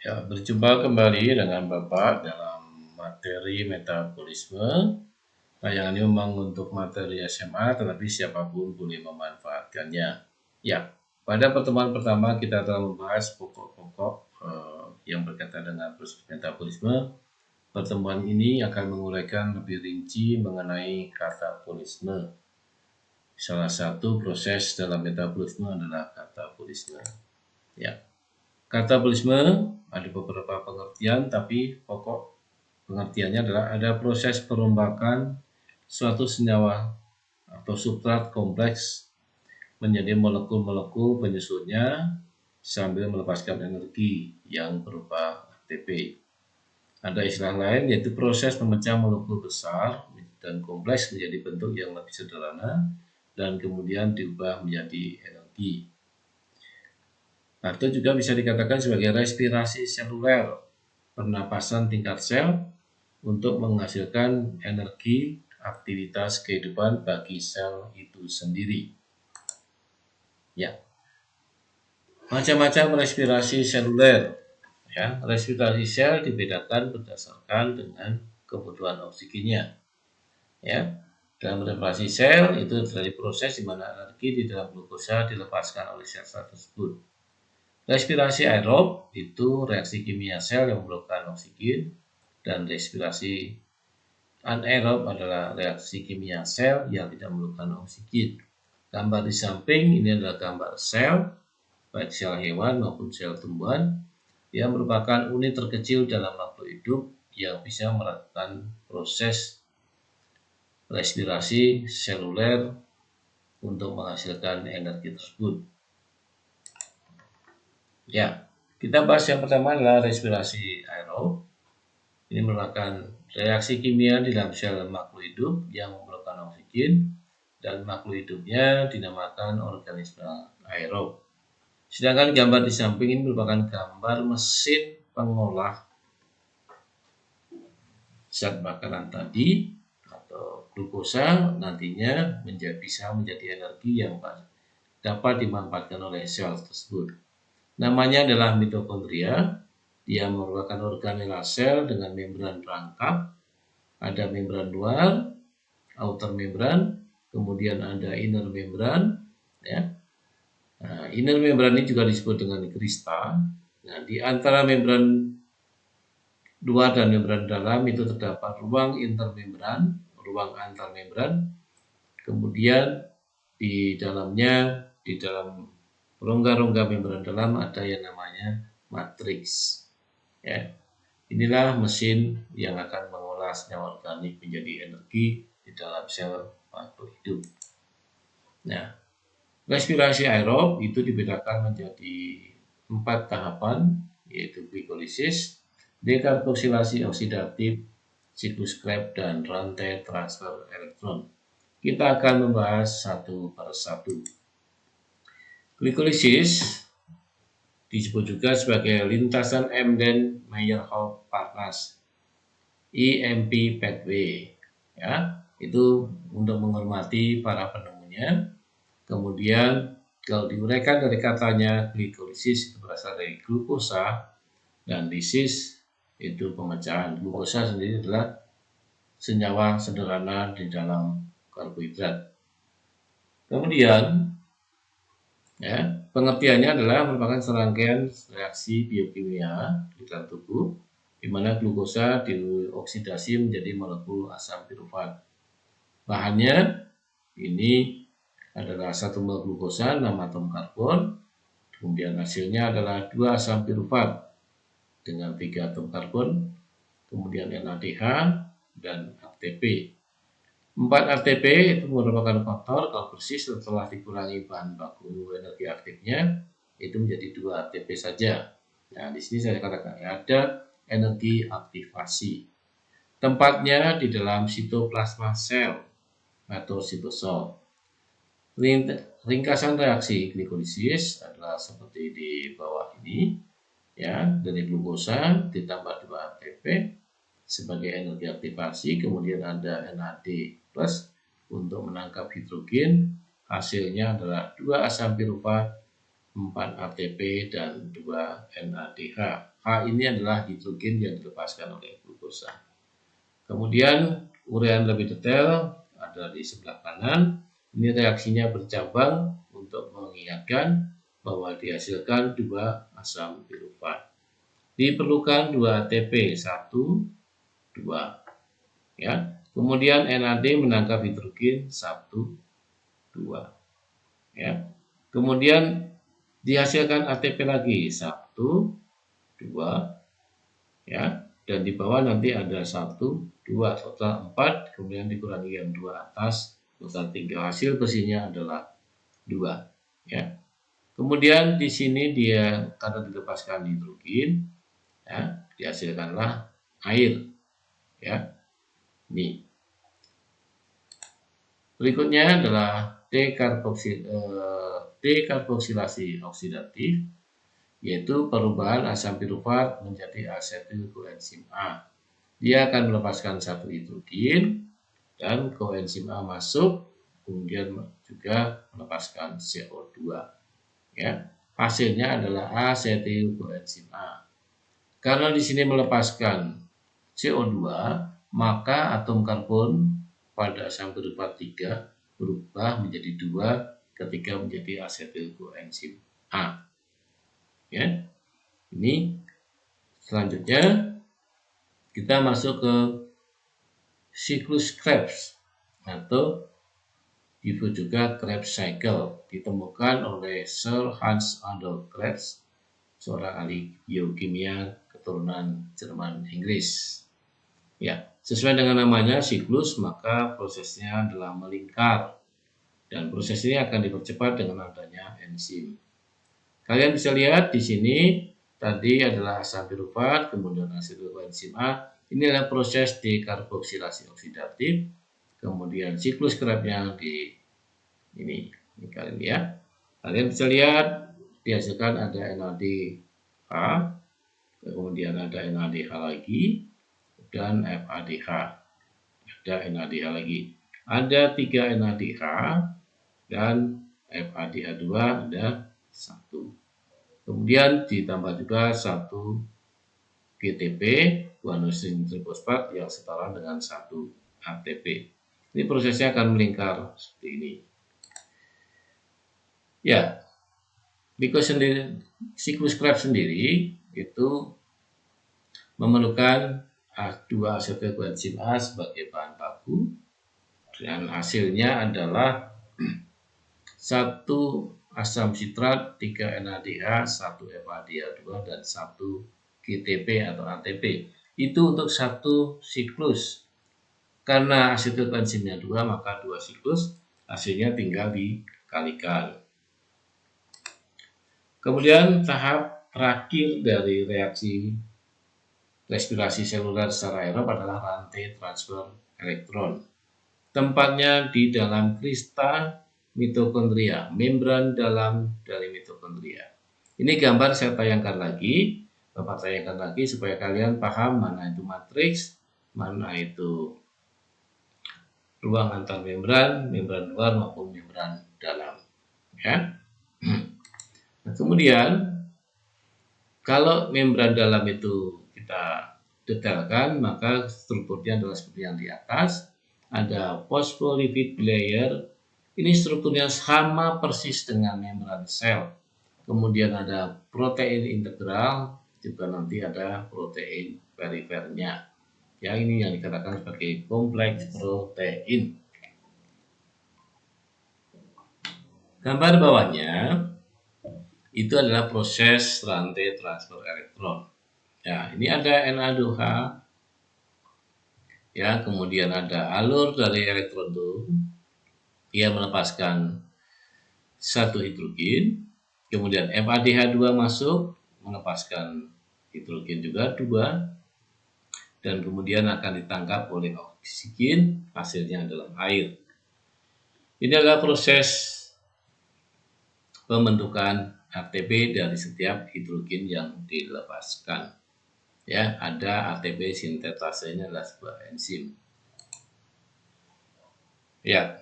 Ya, berjumpa kembali dengan Bapak dalam materi metabolisme. Tayangan ini memang untuk materi SMA, tetapi siapapun boleh memanfaatkannya. Ya, pada pertemuan pertama kita telah membahas pokok-pokok yang berkaitan dengan proses metabolisme. Pertemuan ini akan menguraikan lebih rinci mengenai katabolisme. Salah satu proses dalam metabolisme adalah katabolisme. Ya, katabolisme ada beberapa pengertian, tapi pokok pengertiannya adalah ada proses perombakan suatu senyawa atau substrat kompleks menjadi molekul-molekul penyusunnya sambil melepaskan energi yang berupa ATP. Ada istilah lain yaitu proses memecah molekul besar dan kompleks menjadi bentuk yang lebih sederhana dan kemudian diubah menjadi energi. Atau juga bisa dikatakan sebagai respirasi seluler, pernapasan tingkat sel untuk menghasilkan energi aktivitas kehidupan bagi sel itu sendiri. Ya, macam-macam respirasi seluler. Ya, respirasi sel dibedakan berdasarkan dengan kebutuhan oksigennya. Ya, dalam respirasi sel itu terjadi proses di mana energi di dalam glukosa dilepaskan oleh sel-sel tersebut. Respirasi aerob itu reaksi kimia sel yang memerlukan oksigen, dan respirasi anaerob adalah reaksi kimia sel yang tidak memerlukan oksigen. Gambar di samping ini adalah gambar sel, baik sel hewan maupun sel tumbuhan, yang merupakan unit terkecil dalam makhluk hidup yang bisa melakukan proses respirasi seluler untuk menghasilkan energi tersebut. Ya, kita bahas yang pertama adalah respirasi aerob. Ini merupakan reaksi kimia di dalam sel makhluk hidup yang memerlukan oksigen, dan makhluk hidupnya dinamakan organisme aerob. Sedangkan gambar di samping ini merupakan gambar mesin pengolah zat makanan tadi atau glukosa nantinya bisa menjadi energi yang dapat dimanfaatkan oleh sel tersebut. Namanya adalah mitokondria. Dia merupakan organel sel dengan membran rangkap. Ada membran luar, outer membran, kemudian ada inner membran. Ya. Nah, inner membran ini juga disebut dengan krista. Nah, di antara membran luar dan membran dalam itu terdapat ruang intermembran, ruang antarmembran. Kemudian di dalamnya, di dalam rongga-rongga membran dalam ada yang namanya matriks. Ya. Inilah mesin yang akan mengolah senyawa organik menjadi energi di dalam sel makhluk hidup. Nah, respirasi aerob itu dibedakan menjadi 4 tahapan, yaitu glikolisis, dekarboksilasi oksidatif, siklus Krebs, dan rantai transfer elektron. Kita akan membahas satu per satu. Glikolisis disebut juga sebagai lintasan Embden-Meyerhof-Parnas, EMP pathway. Ya, itu untuk menghormati para penemunya. Kemudian kalau diuraikan dari katanya, glikolisis itu berasal dari glukosa, dan lisis itu pemecahan. Glukosa sendiri adalah senyawa sederhana di dalam karbohidrat. Kemudian ya, pengertiannya adalah merupakan serangkaian reaksi biokimia di dalam tubuh di mana glukosa dioksidasi menjadi molekul asam pirufat. Bahannya ini adalah 1 mol glukosa, 6 atom karbon. Kemudian hasilnya adalah 2 asam pirufat dengan 3 atom karbon, kemudian NADH dan ATP. 4 ATP itu merupakan faktor kalau bersih setelah dikurangi bahan baku energi aktifnya itu menjadi 2 ATP saja. Nah, di sini saya katakan ada energi aktivasi. Tempatnya di dalam sitoplasma sel atau sitosol. Ringkasan reaksi glikolisis adalah seperti di bawah ini. Ya, dari glukosa ditambah 2 ATP sebagai energi aktivasi, kemudian ada NAD+ untuk menangkap hidrogen. Hasilnya adalah 2 asam pirufat, 4 ATP, dan 2 NADH. H ini adalah hidrogen yang dilepaskan oleh glukosa. Kemudian uraian lebih detail ada di sebelah kanan. Ini reaksinya bercabang untuk mengingatkan bahwa dihasilkan 2 asam pirufat. Diperlukan 2 ATP, 1, 2. Ya. Kemudian NAD menangkap hidrogen 1, 2. Ya. Kemudian dihasilkan ATP lagi 1, 2. Ya. Dan di bawah nanti ada 1, 2, total 4, kemudian dikurangi yang 2 atas, total 3. Hasil bersihnya adalah 2. Ya. Kemudian di sini dia karena dilepaskan hidrogen, ya, dihasilkanlah air. Ya. Ini. Berikutnya adalah dekarboksilasi oksidatif, yaitu perubahan asam pirufat menjadi asetil koenzim A. Dia akan melepaskan 1 hidrogen dan koenzim A masuk, kemudian juga melepaskan CO2. Ya, hasilnya adalah asetil koenzim A. Karena di sini melepaskan CO2, maka atom karbon pada asam pirufat 3 berubah menjadi 2 ketika menjadi asetil koenzim A. Ya. Ini selanjutnya kita masuk ke siklus Krebs atau disebut juga Krebs cycle, ditemukan oleh Sir Hans Adolf Krebs, seorang ahli biokimia keturunan Jerman Inggris. Ya, sesuai dengan namanya siklus, maka prosesnya adalah melingkar dan proses ini akan dipercepat dengan adanya enzim. Kalian bisa lihat di sini tadi adalah asam pirufat, kemudian asetil koenzim A. Ini adalah proses dekarboksilasi oksidatif. Kemudian siklus Krebsnya di ini kalian lihat. Kalian bisa lihat dihasilkan ada NADH, kemudian ada NADH lagi, dan FADH. Ada NADH lagi. Ada 3 NADH dan FADH2 ada 1. Kemudian ditambah juga 1 GTP, guanosin trifosfat yang setara dengan 1 ATP. Ini prosesnya akan melingkar seperti ini. Ya, siklus Krebs sendiri itu memerlukan 2 asetil koenzim A sebagai bahan baku, dan hasilnya adalah 1 asam sitrat, 3 NADH, 1 FADH2 dan 1 GTP atau ATP. Itu untuk 1 siklus. Karena asetil koenzimnya 2, maka 2 siklus, hasilnya tinggal dikalikan. Kemudian tahap terakhir dari reaksi respirasi seluler secara aerob adalah rantai transfer elektron. Tempatnya di dalam krista mitokondria, membran dalam dari mitokondria. Ini gambar saya tayangkan lagi, Bapak tayangkan lagi supaya kalian paham mana itu matriks, mana itu ruang antar membran, membran luar maupun membran dalam. Ya. Nah, kemudian kalau membran dalam itu kita detailkan, maka strukturnya adalah seperti yang di atas. Ada phospholipid layer. Ini strukturnya sama persis dengan membran sel. Kemudian ada protein integral, juga nanti ada protein perifernya. Ya, ini yang dikatakan sebagai kompleks protein. Gambar bawahnya itu adalah proses rantai transfer elektron. Ya, ini ada Na2H. Ya, kemudian ada alur dari elektron itu. Ia melepaskan 1 hidrogen. Kemudian FADH2 masuk, melepaskan hidrogen juga 2. Dan kemudian akan ditangkap oleh oksigen, hasilnya adalah air. Ini adalah proses pembentukan ATP dari setiap hidrogen yang dilepaskan. Ya, ada ATP sintetasenya adalah sebuah enzim. Ya.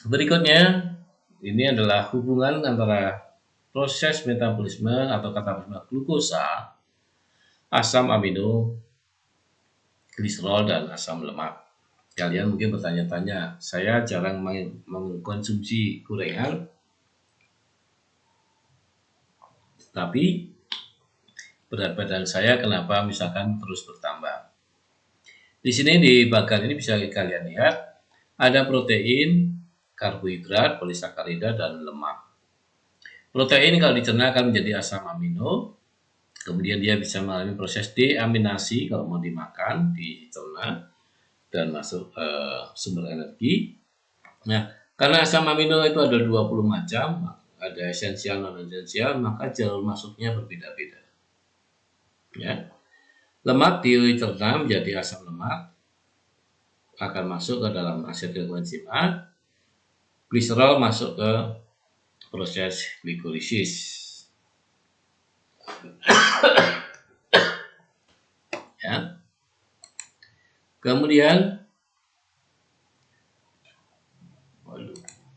Berikutnya ini adalah hubungan antara proses metabolisme atau katabolisme glukosa asam amino, gliserol, dan asam lemak. Kalian mungkin bertanya-tanya, saya jarang mengkonsumsi gorengan, tapi berat badan saya kenapa misalkan terus bertambah. Di sini di bagian ini bisa kalian lihat ada protein, karbohidrat, polisakarida, dan lemak. Protein kalau dicerna akan menjadi asam amino, kemudian dia bisa mengalami proses deaminasi kalau mau dimakan, dicerna, dan masuk sumber energi. Nah, karena asam amino itu ada 20 macam, ada esensial, non-esensial, maka jalur masuknya berbeda-beda. Ya. Lemak dicerna menjadi asam lemak, akan masuk ke dalam asetil koenzim A. Gliserol masuk ke proses glikolisis. Ya. Kemudian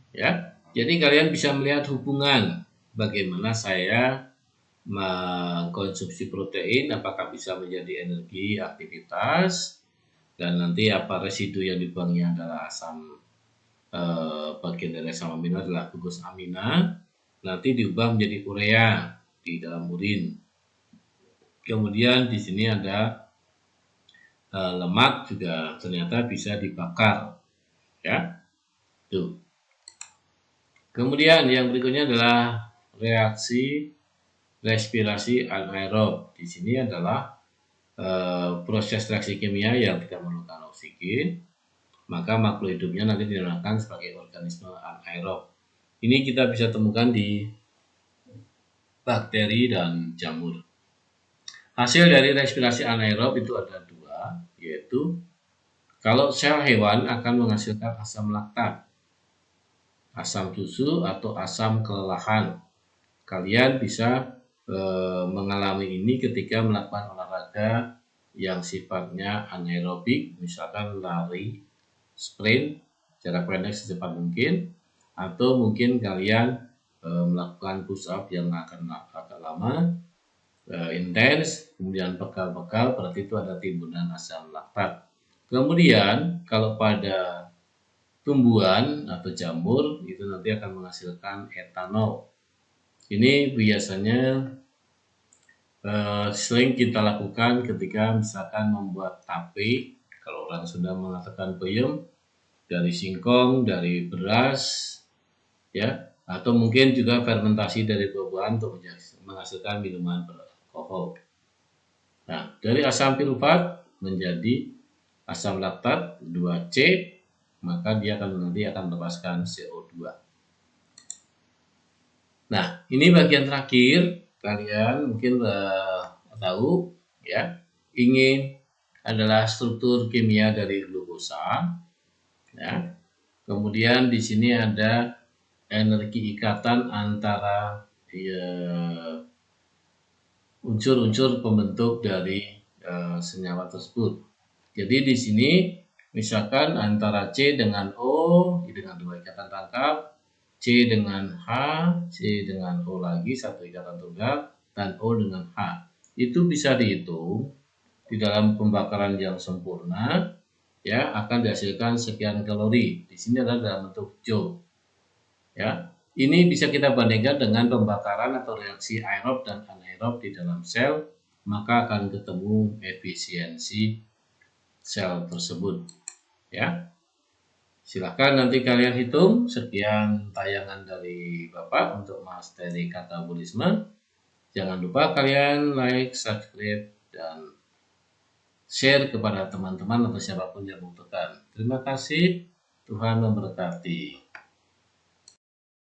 ya, jadi kalian bisa melihat hubungan bagaimana saya mengkonsumsi protein, apakah bisa menjadi energi aktivitas, dan nanti apa residu yang dibuangnya adalah asam, bagian dari asam amino adalah gugus amina, nanti diubah menjadi urea di dalam urin. Kemudian di sini ada lemak juga ternyata bisa dibakar, ya. Tuh. Kemudian yang berikutnya adalah reaksi respirasi anaerob. Di sini adalah proses reaksi kimia yang tidak memerlukan oksigen, maka makhluk hidupnya nanti dinamakan sebagai organisme anaerob. Ini kita bisa temukan di bakteri dan jamur. Hasil dari respirasi anaerob itu ada dua, yaitu kalau sel hewan akan menghasilkan asam laktat, asam susu, atau asam kelelahan. Kalian bisa mengalami ini ketika melakukan olahraga yang sifatnya anaerobik, misalkan lari, sprint, jarak pendek secepat mungkin, atau mungkin kalian melakukan push up yang akan agak lama, intens, kemudian bekal-bekal, berarti itu ada timbunan asam laktat. Kemudian kalau pada tumbuhan atau jamur itu nanti akan menghasilkan etanol. Ini biasanya sering kita lakukan ketika misalkan membuat tape, kalau orang sudah mengatakan peyem, dari singkong, dari beras, ya, atau mungkin juga fermentasi dari buah-buahan untuk menghasilkan minuman beralkohol. Nah, dari asam pirufat menjadi asam laktat 2C, maka dia nanti akan melepaskan CO2. Nah, ini bagian terakhir, kalian mungkin tahu ya, ingin adalah struktur kimia dari glukosa. Ya. Kemudian di sini ada energi ikatan antara unsur-unsur pembentuk dari senyawa tersebut. Jadi di sini misalkan antara C dengan O dengan 2 ikatan tangkap, C dengan H, C dengan O lagi 1 ikatan tunggal, dan O dengan H. Itu bisa dihitung di dalam pembakaran yang sempurna, ya, akan dihasilkan sekian kalori. Di sini adalah dalam bentuk joule. Ya. Ini bisa kita bandingkan dengan pembakaran atau reaksi aerob dan anaerob di dalam sel, maka akan ketemu efisiensi sel tersebut. Ya. Silahkan nanti kalian hitung. Sekian tayangan dari Bapak untuk materi katabolisme. Jangan lupa kalian like, subscribe, dan share kepada teman-teman atau siapapun yang membutuhkan. Terima kasih. Tuhan memberkati.